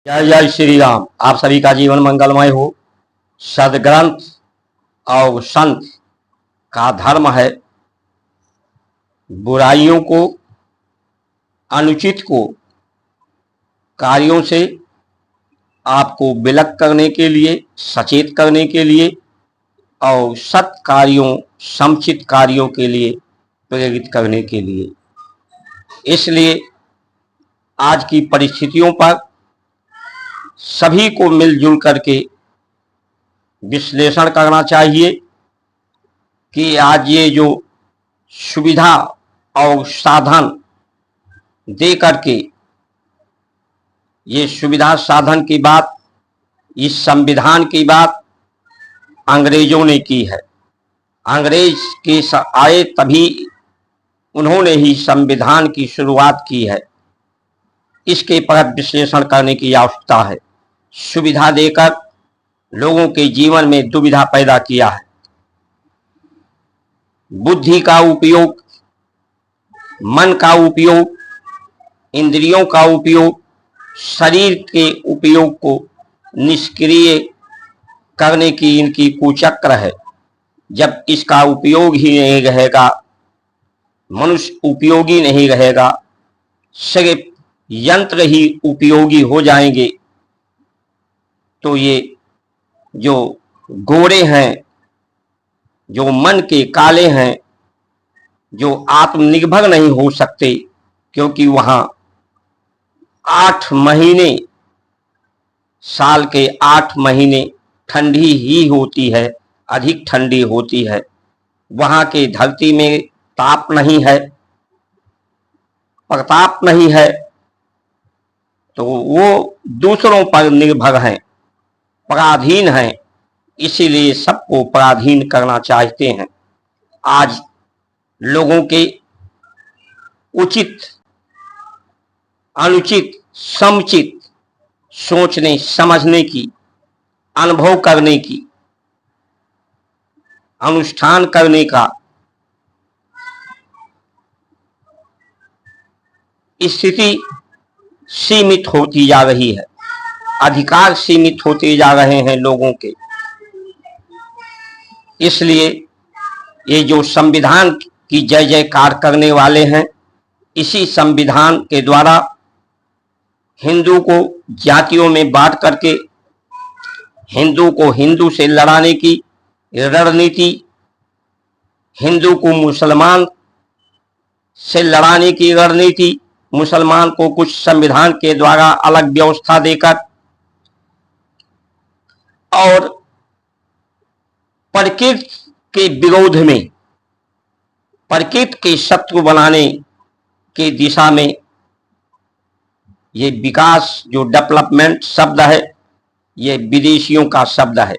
जय जय श्री राम। आप सभी का जीवन मंगलमय हो। सदग्रंथ और संत का धर्म है बुराइयों को, अनुचित को, कार्यों से आपको विलग करने के लिए, सचेत करने के लिए और सत कार्यों, समुचित कार्यों के लिए प्रेरित करने के लिए। इसलिए आज की परिस्थितियों पर सभी को मिलजुल करके विश्लेषण करना चाहिए कि आज ये जो सुविधा और साधन दे करके, ये सुविधा साधन की बात, इस संविधान की बात अंग्रेजों ने की है। अंग्रेज के आए तभी उन्होंने ही संविधान की शुरुआत की है। इसके पर विश्लेषण करने की आवश्यकता है। सुविधा देकर लोगों के जीवन में दुविधा पैदा किया है। बुद्धि का उपयोग, मन का उपयोग, इंद्रियों का उपयोग, शरीर के उपयोग को निष्क्रिय करने की इनकी कुचक्र है। जब इसका उपयोग ही नहीं रहेगा, मनुष्य उपयोगी नहीं रहेगा, सिर्फ यंत्र ही उपयोगी हो जाएंगे, तो ये जो गोरे हैं, जो मन के काले हैं, जो आत्मनिर्भर नहीं हो सकते, क्योंकि वहां 8 महीने, साल के 8 महीने ठंडी ही होती है, अधिक ठंडी होती है। वहां के धरती में ताप नहीं है, प्रताप नहीं है, तो वो दूसरों पर निर्भर हैं, पराधीन हैं। इसीलिए सबको पराधीन करना चाहते हैं। आज लोगों के उचित, अनुचित, समुचित सोचने समझने की, अनुभव करने की, अनुष्ठान करने का स्थिति सीमित होती जा रही है। अधिकार सीमित होते जा रहे हैं लोगों के। इसलिए ये जो संविधान की जय जयकार करने वाले हैं, इसी संविधान के द्वारा हिंदू को जातियों में बांट करके हिंदू को हिंदू से लड़ाने की रणनीति, हिंदू को मुसलमान से लड़ाने की रणनीति, मुसलमान को कुछ संविधान के द्वारा अलग व्यवस्था देकर और प्रकृति के विरोध में, प्रकृति के शत्रु बनाने की दिशा में ये विकास, जो डेवलपमेंट शब्द है, ये विदेशियों का शब्द है।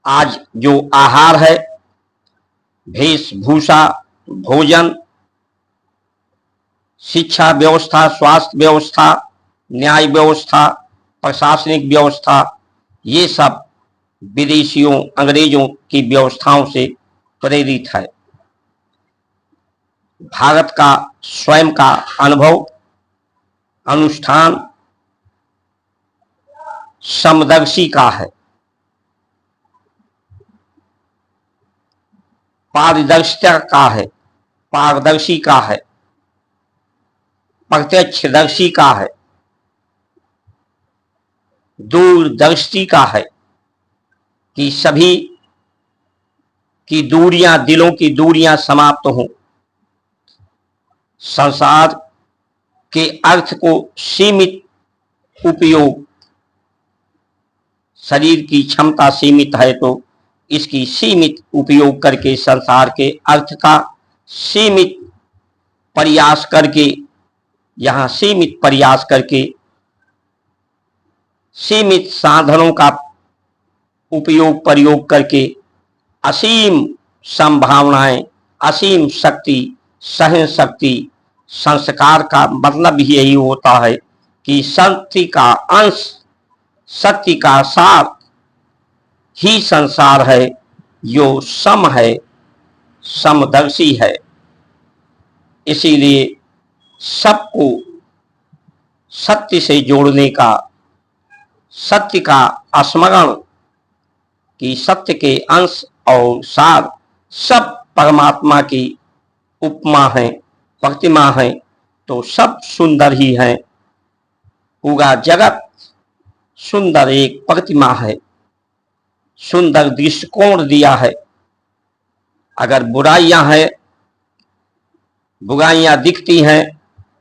आज जो आहार है, वेशभूषा, भोजन, शिक्षा व्यवस्था, स्वास्थ्य व्यवस्था, न्याय व्यवस्था, प्रशासनिक व्यवस्था, ये सब विदेशियों, अंग्रेजों की व्यवस्थाओं से प्रेरित है। भारत का स्वयं का अनुभव, अनुष्ठान समदर्शी का है, पारदर्शिता का है, पारदर्शी का है, प्रत्यक्षदर्शी का है, दूरदर्शी का है कि सभी की दूरियां, दिलों की दूरियां समाप्त हों। संसार के अर्थ को सीमित उपयोग, शरीर की क्षमता सीमित है तो इसकी सीमित उपयोग करके, संसार के अर्थ का सीमित प्रयास करके, यहाँ सीमित प्रयास करके, सीमित साधनों का उपयोग प्रयोग करके असीम संभावनाएं, असीम शक्ति, सहन शक्ति, संस्कार का मतलब यही होता है कि सत्य का अंश, सत्य का सार ही संसार है, जो सम है, समदर्शी है। इसीलिए सबको सत्य से जोड़ने का, सत्य का स्मरण कि सत्य के अंश और सार सब परमात्मा की उपमा है, प्रतिमा है, तो सब सुंदर ही है। पूरा जगत सुंदर एक प्रतिमा है, सुंदर दृष्टिकोण दिया है। अगर बुराइयां हैं, बुराइयां दिखती हैं,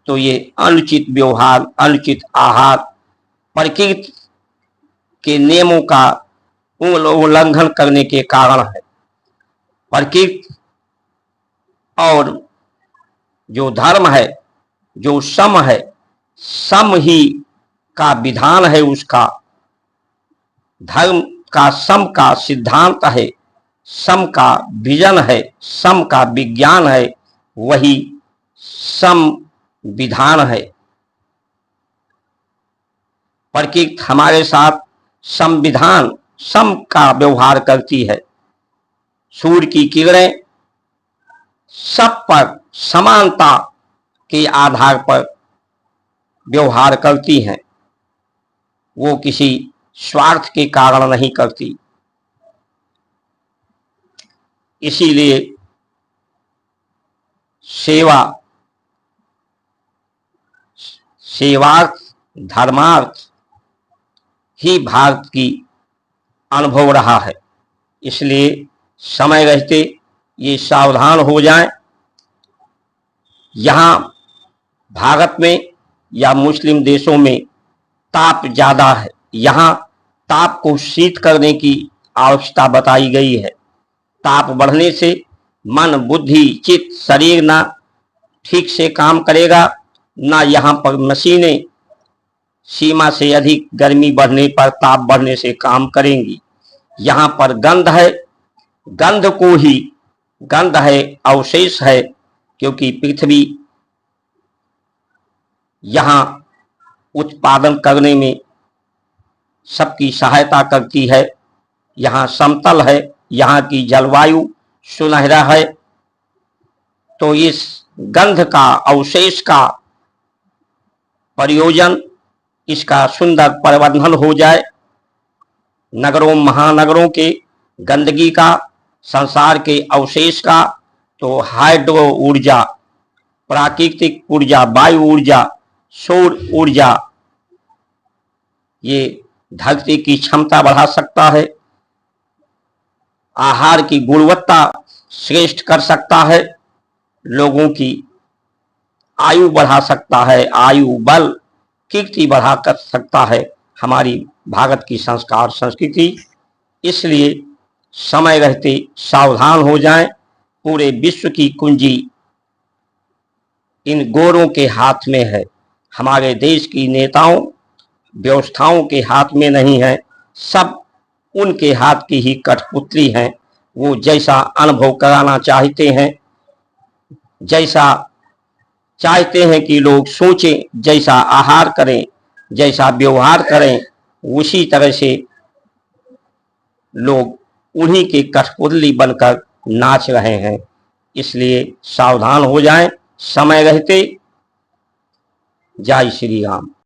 तो ये अनुचित व्यवहार, अनुचित आहार, प्रकृति के नियमों का उल्लंघन करने के कारण है। प्रकृति और जो धर्म है, जो सम है, सम ही का विधान है, उसका धर्म का सम का सिद्धांत है, सम का विजन है, सम का विज्ञान है, वही सम विधान है। प्रकृति हमारे साथ संविधान सम का व्यवहार करती है। सूर्य की किरणें सब पर समानता के आधार पर व्यवहार करती हैं, वो किसी स्वार्थ के कारण नहीं करती। इसीलिए सेवार्थ धर्मार्थ ही भारत की अनुभव रहा है। इसलिए समय रहते ये सावधान हो जाएं। यहाँ भारत में या मुस्लिम देशों में ताप ज्यादा है, यहाँ ताप को शीत करने की आवश्यकता बताई गई है। ताप बढ़ने से मन, बुद्धि, चित्त, शरीर ना ठीक से काम करेगा, ना यहाँ पर मशीनें सीमा से अधिक गर्मी बढ़ने पर, ताप बढ़ने से काम करेंगी। यहाँ पर गंध है, गंध को ही गंध है, अवशेष है, क्योंकि पृथ्वी यहाँ उत्पादन करने में सबकी सहायता करती है। यहाँ समतल है, यहाँ की जलवायु सुनहरा है, तो इस गंध का, अवशेष का प्रयोजन, इसका सुंदर प्रबंधन हो जाए। नगरों, महानगरों के गंदगी का, संसार के अवशेष का, तो हाइड्रो ऊर्जा, प्राकृतिक ऊर्जा, वायु ऊर्जा, सौर ऊर्जा, ये धरती की क्षमता बढ़ा सकता है, आहार की गुणवत्ता श्रेष्ठ कर सकता है, लोगों की आयु बढ़ा सकता है, आयु बल कीर्ति बढ़ा कर सकता है हमारी भारत की संस्कार संस्कृति। इसलिए समय रहते सावधान हो जाएं। पूरे विश्व की कुंजी इन गोरों के हाथ में है, हमारे देश की नेताओं, व्यवस्थाओं के हाथ में नहीं है, सब उनके हाथ की ही कठपुतली हैं। वो जैसा अनुभव कराना चाहते हैं, जैसा चाहते हैं कि लोग सोचें, जैसा आहार करें, जैसा व्यवहार करें, उसी तरह से लोग उन्हीं के कठपुतली बनकर नाच रहे हैं। इसलिए सावधान हो जाएं समय रहते। जय श्री राम।